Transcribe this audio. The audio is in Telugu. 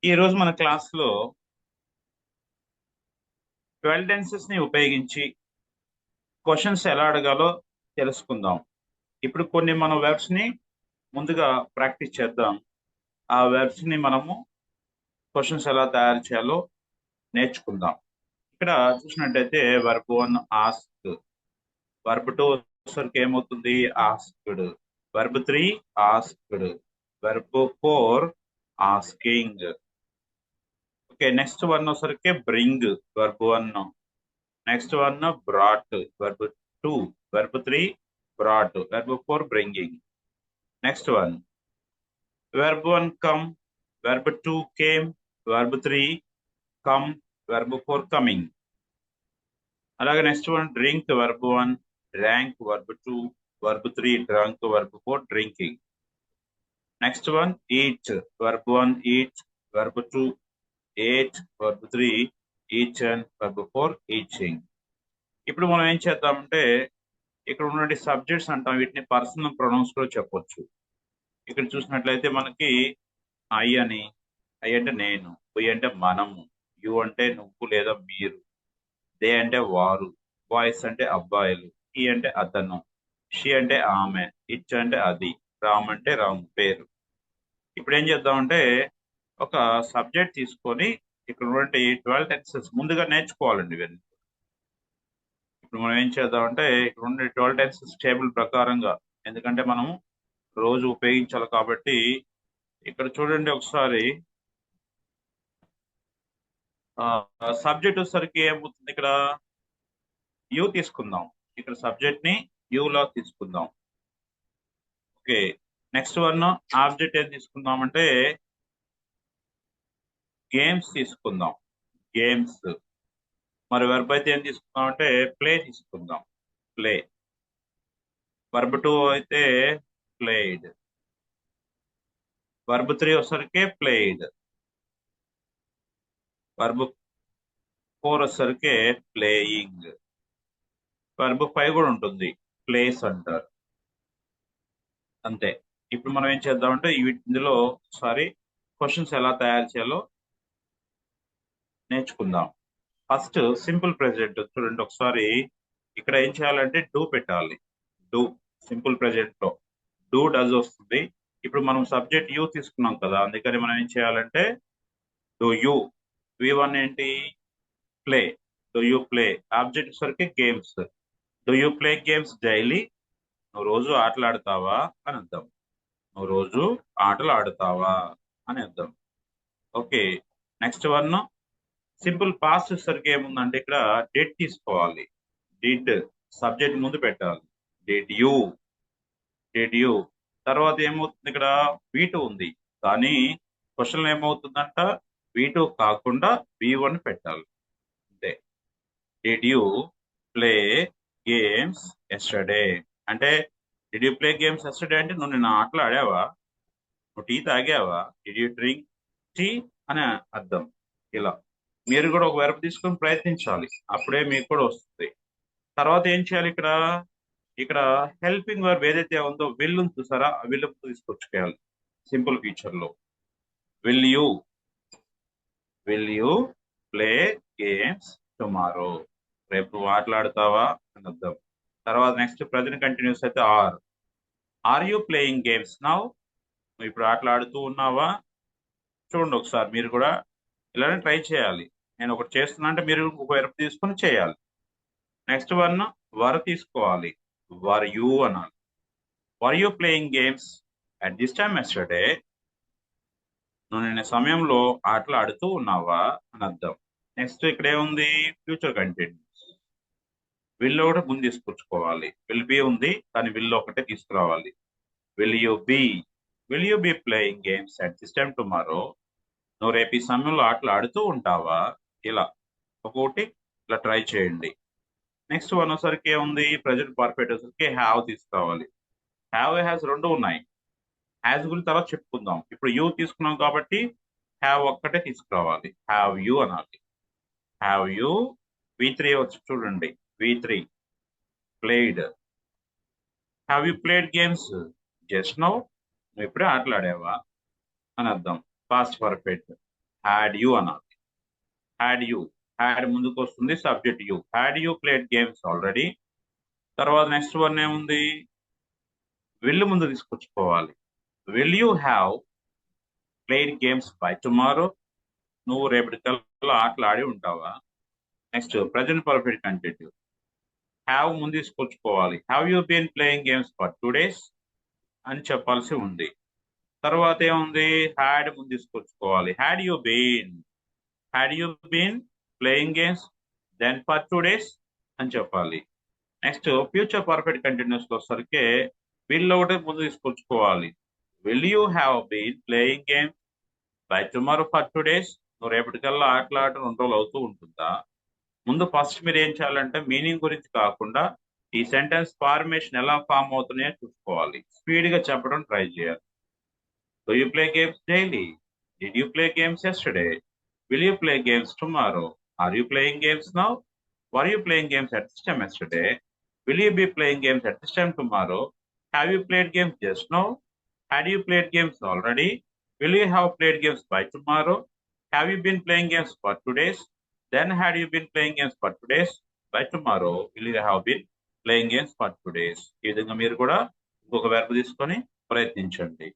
ఈ రోజు మన క్లాస్లో 12 టెన్సెస్ ని ఉపయోగించి క్వశ్చన్స్ ఎలా అడగాలో తెలుసుకుందాం. ఇప్పుడు కొన్ని మన వెర్బ్స్ ని ముందుగా ప్రాక్టీస్ చేద్దాం. ఆ వెర్బ్స్ ని మనము క్వశ్చన్స్ ఎలా తయారు చేయాలో నేర్చుకుందాం. ఇక్కడ చూసినట్టయితే వర్బ్ 1 ఆస్క్, వర్బ్ 2 వచ్చేసరికి ఏమవుతుంది asked, verb 3 asked, verb 4 asking. Okay, next one వచ్చేసరికి bring, verb 1. Next one, brought, verb 2, verb 3, brought, verb 4, bringing. Next one, verb 1, come, verb 2, came, verb 3, come, verb 4, coming. అలాగే next one drink, verb 1, drank, verb 2, verb 3, drunk, verb 4, drinking. Next one, eat, verb 1, eat, verb 2, ate, verb 3, eaten, verb 4, eating. ఇప్పుడు మనం ఏం చేద్దామంటే ఇక్కడ ఉన్నటువంటి సబ్జెక్ట్స్ అంటాం, వీటిని పర్సనల్ ప్రొనౌన్స్ లో చెప్పొచ్చు. ఇక్కడ చూసినట్లయితే మనకి ఐ అని, ఐ అంటే నేను, వి అంటే మనము, యు అంటే నువ్వు లేదా మీరు, దే అంటే వారు, బాయ్స్ అంటే అబ్బాయిలు, ఈ అంటే అతను, షీ అంటే ఆమె, ఇచ్ అంటే అది, రామ్ అంటే రాము పేరు. ఇప్పుడు ఏం చేద్దామంటే ఒక సబ్జెక్ట్ తీసుకొని ఇక్కడ ఉన్నటువంటి 12 టెన్సెస్ ముందుగా నేర్చుకోవాలండి ఇవన్నీ. ఇప్పుడు మనం ఏం చేద్దామంటే ఇక్కడ ఉండే 12 టెన్సెస్ టేబుల్ ప్రకారంగా, ఎందుకంటే మనం రోజు ఉపయోగించాలి కాబట్టి ఇక్కడ చూడండి ఒకసారి. సబ్జెక్ట్ వచ్చేసరికి ఏమవుతుంది, ఇక్కడ యూ తీసుకుందాం. ఇక్కడ సబ్జెక్ట్ ని యూ లా తీసుకుందాం. ఓకే, నెక్స్ట్ వన్ ఆబ్జెక్ట్ ఏం తీసుకుందాం అంటే గేమ్స్ తీసుకుందాం, గేమ్స్. మరి వర్బ్ అయితే ఏం తీసుకుందాం అంటే ప్లే తీసుకుందాం, ప్లే. వర్బ్ 2 అయితే ప్లేడ్, వర్బ్ 3 వచ్చేసరికి ప్లేడ్, వర్బ్ 4 వచ్చేసరికి ప్లేయింగ్, వర్బ్ 5 కూడా ఉంటుంది, ప్లేస్ అంటారు. అంతే. ఇప్పుడు మనం ఏం చేద్దామంటే ఇందులో ఒకసారి క్వశ్చన్స్ ఎలా తయారు చేయాలో నేర్చుకుందాం. ఫస్ట్ సింపుల్ ప్రెజెంట్ చూడండి ఒకసారి. ఇక్కడ ఏం చేయాలంటే డూ పెట్టాలి, డూ. సింపుల్ ప్రెజెంట్ లో డూ డస్ వస్తుంది. ఇప్పుడు మనం సబ్జెక్ట్ యూ తీసుకున్నాం కదా, అందుకని మనం ఏం చేయాలంటే డూ యూ. V1 ఏంటి play, do you play. Object సరికి games, do you play games daily, నువ్వు రోజు ఆటలు ఆడతావా అని అర్థం, నువ్వు రోజు ఆటలు ఆడతావా అని అర్థం. Okay, next one simple past సరికి ఏముందంటే ఇక్కడ డెడ్ తీసుకోవాలి, డిడ్ సబ్జెక్ట్ ముందు పెట్టాలి, డిడ్ యూ, డిడ్ యూ. తర్వాత ఏమవుతుంది, ఇక్కడ V2 ఉంది కానీ క్వశ్చన్ ఏమవుతుందంట V2 కాకుండా V1 పెట్టాలి. అంతే. Did you play games yesterday అంటే, did you play games yesterday అంటే నువ్వు నిన్న ఆటలు ఆడావా, నువ్వు టీ తాగావా, డిడ్ యూ డ్రింక్ టీ అని అర్థం. ఇలా మీరు కూడా ఒక వెర్బ్ తీసుకొని ప్రయత్నించాలి, అప్పుడే మీకు కూడా వస్తుంది. తర్వాత ఏం చేయాలి, ఇక్కడ ఇక్కడ హెల్పింగ్ వర్బ్ ఏదైతే ఉందో విల్ ఉంది చూసారా, ఆ విల్ తీసుకొచ్చుకోవాలి సింపుల్ ఫ్యూచర్ లో. Will you, will you play games tomorrow, రేపు నువ్వు ఆటలాడతావా అని అర్థం. తర్వాత నెక్స్ట్ ప్రజెంట్ కంటిన్యూస్ అయితే are you playing games now, నువ్వు ఇప్పుడు ఆటలాడుతూ ఉన్నావా. చూడండి ఒకసారి మీరు కూడా ఇలానే ట్రై చేయాలి. నేను ఒకటి చేస్తున్నా అంటే మీరు ఒక వెర్బ్ తీసుకొని చేయాలి. నెక్స్ట్ వన్ వర్ తీసుకోవాలి, వర్ యూ అనాలి. Were you playing games at this time yesterday, నువ్వు నిన్న సమయంలో ఆటలు ఆడుతూ ఉన్నావా అని అర్థం. నెక్స్ట్ ఇక్కడ ఏముంది ఫ్యూచర్ కంటిన్యూస్, విల్ ఒకటి ముందు తీసుకొచ్చుకోవాలి, విల్ బి ఉంది కానీ విల్ ఒకటే తీసుకురావాలి. Will you be, will you be playing games at this time tomorrow, నువ్వు రేపు ఈ సమయంలో ఆటలు ఆడుతూ ఉంటావా. ఇలా ఒక్కొక్కటి ఇలా ట్రై చేయండి. నెక్స్ట్ వన్ వచ్చరికి ఏముంది ప్రజెంట్ పర్ఫెక్ట్ వచ్చరికి హ్యావ్ తీసుకురావాలి. హ్యావ్ హ్యాస్ రెండు ఉన్నాయి, హ్యాస్ గురించి తర్వాత చెప్పుకుందాం. ఇప్పుడు యూ తీసుకున్నాం కాబట్టి హ్యావ్ ఒక్కటే తీసుకురావాలి, హ్యావ్ యూ అనాలి. హ్యావ్ యూ V3 వచ్చి చూడండి, V3 played. Have you played games just now, నువ్వు ఇప్పుడే ఆటలాడావా అని అర్థం, పాస్ట్ పర్ఫెక్ట్. హ్యాడ్ యూ అనాలి. హ్యాడ్ యూ, హ్యాడ్ ముందుకు వస్తుంది, subject you. Had you played games already. తర్వాత నెక్స్ట్ వన్ ఏముంది, విల్ ముందు తీసుకొచ్చుకోవాలి. Will you have played games by tomorrow? నువ్వు రేపటి కల్లా ఆటలు ఆడి ఉంటావా? Next present perfect continue. Have ముందు తీసుకొచ్చుకోవాలి. Have you been playing games for 2 days అని చెప్పాల్సి ఉంది. తర్వాత ఏముంది, హ్యాడ్ ముందు తీసుకొచ్చుకోవాలి. Had you been playing games then for 2 days అని చెప్పాలి. నెక్స్ట్ ఫ్యూచర్ పర్ఫెక్ట్ కంటిన్యూస్ లో సరికి విల్ ఒకటి ముందు తీసుకొచ్చుకోవాలి. Will you have been playing games by tomorrow for 2 days? నువ్వు రేపటికల్లా ఆటలాట 2 రోజులు అవుతూ ఉంటుందా? ముందు ఫస్ట్ మీరు ఏం చేయాలంటే మీనింగ్ గురించి కాకుండా ఈ సెంటెన్స్ ఫార్మేషన్ ఎలా ఫామ్ అవుతున్నాయో చూసుకోవాలి. స్పీడ్ గా చెప్పడం ట్రై చేయాలి. Do you play games daily? Did you play games yesterday? Will you play games tomorrow? Are you playing games now? Were you playing games at this time yesterday? Will you be playing games at this time tomorrow? Have you played games just now? Had you played games already? Will you have played games by tomorrow? Have you been playing games for 2 days? Then had you been playing games for 2 days? By tomorrow, will you have been playing games for 2 days? ఈ విధంగా మీరు కూడా ఇంకొక వెర్బ్ తీసుకొని ప్రయత్నించండి.